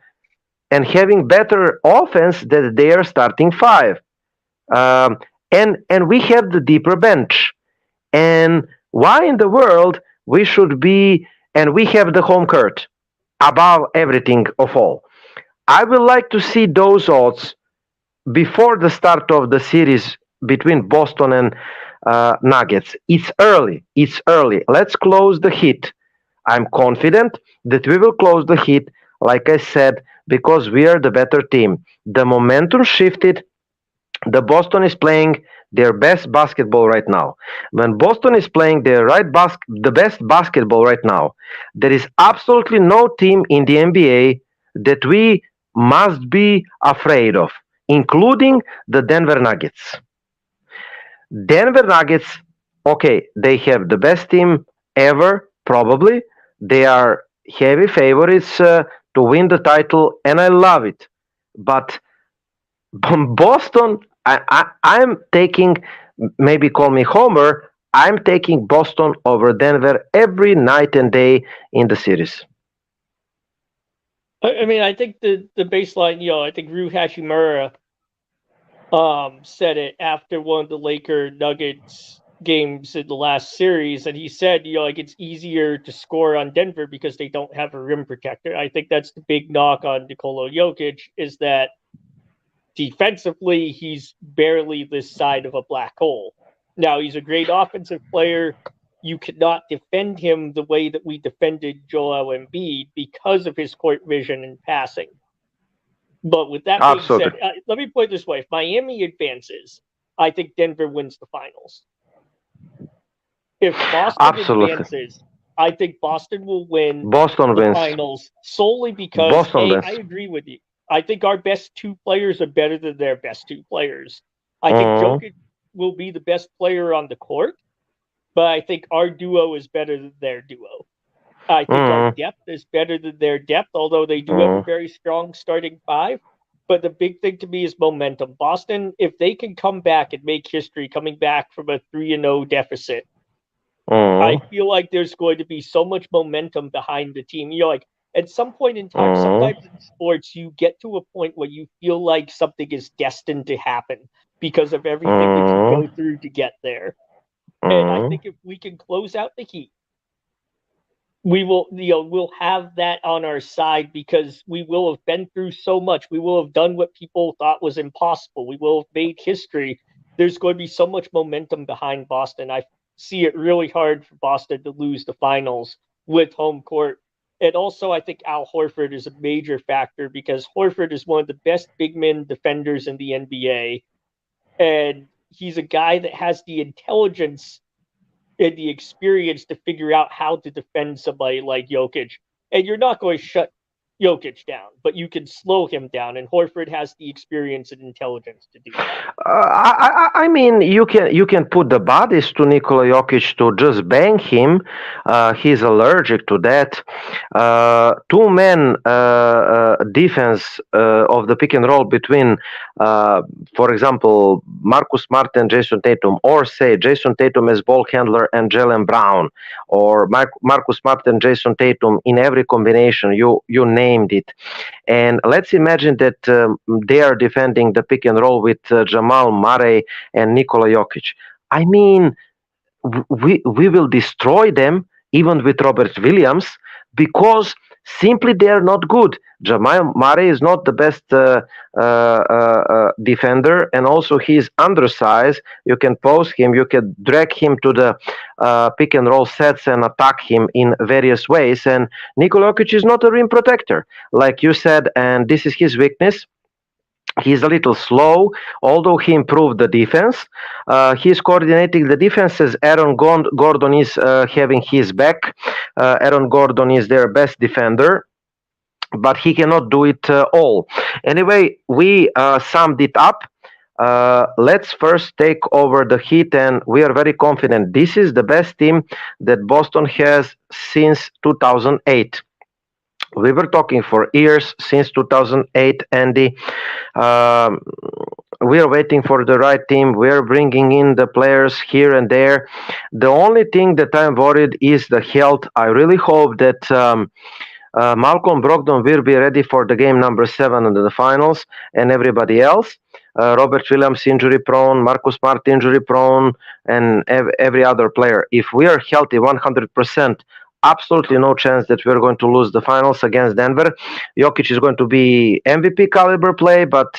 S6: and having better offense than their starting 5. And we have the deeper bench. And why in the world we should be, and we have the home court above everything of all. I would like to see those odds before the start of the series between Boston and Nuggets. It's early. It's early. Let's close the heat. I'm confident that we will close the heat, like I said, because we are the better team. The momentum shifted. The Boston is playing their best basketball right now. When Boston is playing the best basketball right now, there is absolutely no team in the NBA that we must be afraid of, including the Denver Nuggets. Denver Nuggets, okay, they have the best team ever, probably. They are heavy favorites to win the title, and I love it. But Boston, I'm taking, maybe call me Homer, I'm taking Boston over Denver every night and day in the series.
S4: I mean, I think the baseline, I think Ryu Hashimura said it after one of the Laker Nuggets games in the last series, and he said, like, it's easier to score on Denver because they don't have a rim protector. I think that's the big knock on Nikola Jokic, is that defensively, he's barely this side of a black hole. Now, he's a great offensive player. You cannot defend him the way that we defended Joel Embiid because of his court vision and passing. But with that being said, let me put it this way. If Miami advances, I think Denver wins the finals. If Boston advances, I think Boston will win the finals solely because, I agree with you. I think our best two players are better than their best two players. I think Jokic will be the best player on the court, but I think our duo is better than their duo. I think our depth is better than their depth, although they do have a very strong starting five. But the big thing to me is momentum. Boston, if they can come back and make history coming back from a 3-0 deficit, I feel like there's going to be so much momentum behind the team. Like, at some point in time, sometimes in sports, you get to a point where you feel like something is destined to happen because of everything that you go through to get there. And I think if we can close out the Heat, we will, we'll have that on our side because we will have been through so much. We will have done what people thought was impossible. We will have made history. There's going to be so much momentum behind Boston. I see it really hard for Boston to lose the finals with home court. And also, I think Al Horford is a major factor because Horford is one of the best big men defenders in the NBA. And he's a guy that has the intelligence and the experience to figure out how to defend somebody like Jokic. And you're not going to shut Jokic down, but you can slow him down, and Horford has the experience and intelligence to do that.
S6: I mean, you can put the bodies to Nikola Jokic to just bang him. He's allergic to that. Two-man defense of the pick and roll between, for example, Marcus Smart and Jason Tatum, or say Jason Tatum as ball handler and Jaylen Brown, or Marcus Smart and Jason Tatum in every combination. You named it. And let's imagine that they are defending the pick and roll with Jamal Murray and Nikola Jokic. I mean, we will destroy them even with Robert Williams because simply they are not good. Jamal Murray is not the best defender, and also he's undersized. You can post him, you can drag him to the pick and roll sets and attack him in various ways. And Nikola Jokic is not a rim protector, like you said, and this is his weakness. He's a little slow, although he improved the defense. He's coordinating the defenses. Aaron Gordon is having his back. Aaron Gordon is their best defender, but he cannot do it all. Anyway, we summed it up. Let's first take over the Heat, and we are very confident. This is the best team that Boston has since 2008. We were talking for years, since 2008, Andy. We are waiting for the right team. We are bringing in the players here and there. The only thing that I'm worried is the health. I really hope that Malcolm Brogdon will be ready for the game number 7 in the finals, and everybody else. Robert Williams injury prone, Marcus Smart injury prone, and every other player. If we are healthy 100%, absolutely no chance that we're going to lose the finals against Denver. Jokic is going to be MVP caliber play, but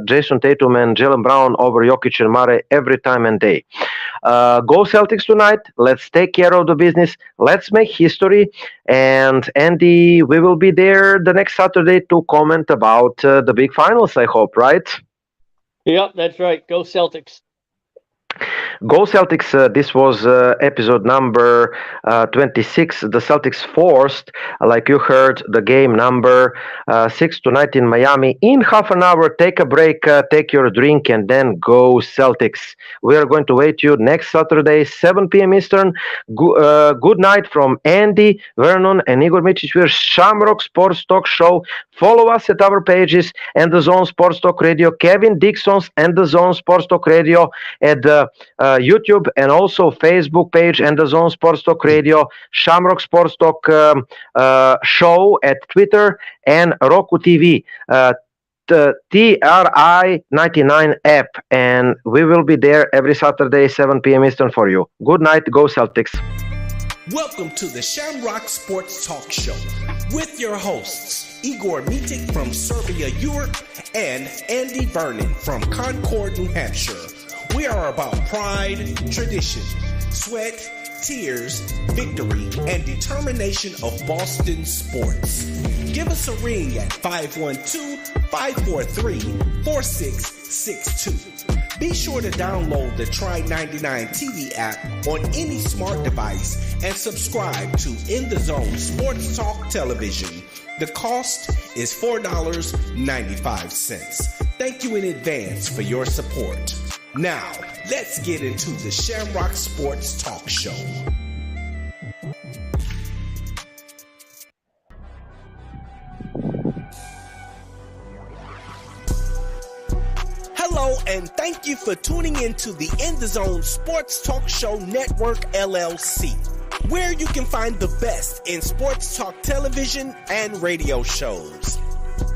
S6: Jason Tatum and Jaylen Brown over Jokic and Murray every time and day. Go Celtics tonight. Let's take care of the business. Let's make history. And Andy, we will be there the next Saturday to comment about the big finals, I hope, right?
S4: Yep, that's right. Go Celtics.
S6: Go Celtics, this was episode number 26. The Celtics forced, like you heard, the game number 6 tonight in Miami. In half an hour, take a break, take your drink, and then go Celtics. We are going to wait you next Saturday, 7 p.m. Eastern. Good night from Andy, Vernon, and Igor Mičić. We're Shamrock Sports Talk Show. Follow us at our pages and the Zone Sports Talk Radio. Kevin Dixon's and the Zone Sports Talk Radio at the YouTube and also Facebook page and the Zone Sports Talk Radio, Shamrock Sports Talk Show at Twitter and Roku TV, the TRI99 app, and we will be there every Saturday, 7 p.m. Eastern for you. Good night, go Celtics.
S1: Welcome to the Shamrock Sports Talk Show with your hosts, Igor Mičić from Serbia, Europe, and Andy Vernon from Concord, New Hampshire. We are about pride, tradition, sweat, tears, victory, and determination of Boston sports. Give us a ring at 512-543-4662. Be sure to download the Try99 TV app on any smart device and subscribe to In the Zone Sports Talk Television. The cost is $4.95. Thank you in advance for your support. Now, let's get into the Shamrock Sports Talk Show. Hello, and thank you for tuning into the In the Zone Sports Talk Show Network, LLC, where you can find the best in sports talk television and radio shows.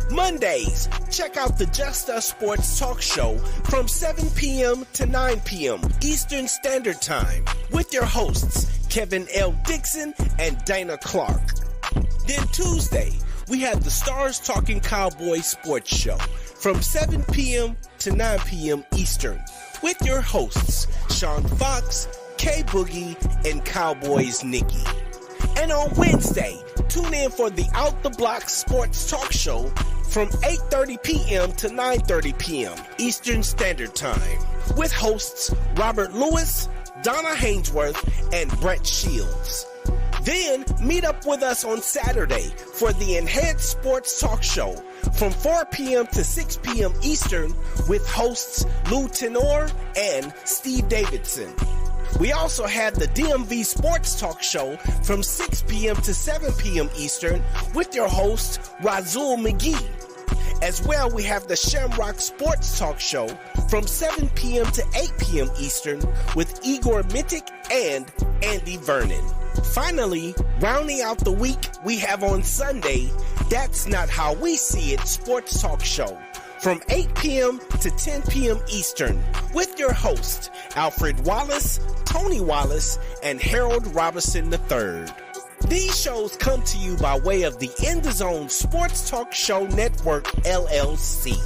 S1: Mondays, check out the Just Us Sports Talk Show from 7 p.m. to 9 p.m. Eastern Standard Time with your hosts, Kevin L. Dixon and Dana Clark. Then Tuesday, we have the Stars Talking Cowboys Sports Show from 7 p.m. to 9 p.m. Eastern with your hosts, Sean Fox, K Boogie, and Cowboys Nikki. And on Wednesday, tune in for the Out the Block Sports Talk Show from 8:30 p.m. to 9:30 p.m. Eastern Standard Time with hosts Robert Lewis, Donna Hainsworth, and Brett Shields. Then meet up with us on Saturday for the Enhanced Sports Talk Show from 4 p.m. to 6 p.m. Eastern with hosts Lou Tenor and Steve Davidson. We also have the DMV Sports Talk Show from 6 p.m. to 7 p.m. Eastern with your host, Razul McGee. As well, we have the Shamrock Sports Talk Show from 7 p.m. to 8 p.m. Eastern with Igor Mičić and Andy Vernon. Finally, rounding out the week, we have on Sunday, That's Not How We See It Sports Talk Show from 8 p.m. to 10 p.m. Eastern with your hosts, Alfred Wallace, Tony Wallace, and Harold Robinson III. These shows come to you by way of the In the Zone Sports Talk Show Network, LLC.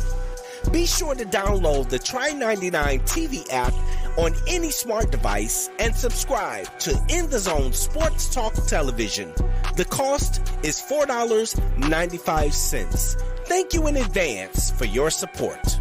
S1: Be sure to download the Try99 TV app on any smart device and subscribe to In the Zone Sports Talk Television. The cost is $4.95. Thank you in advance for your support.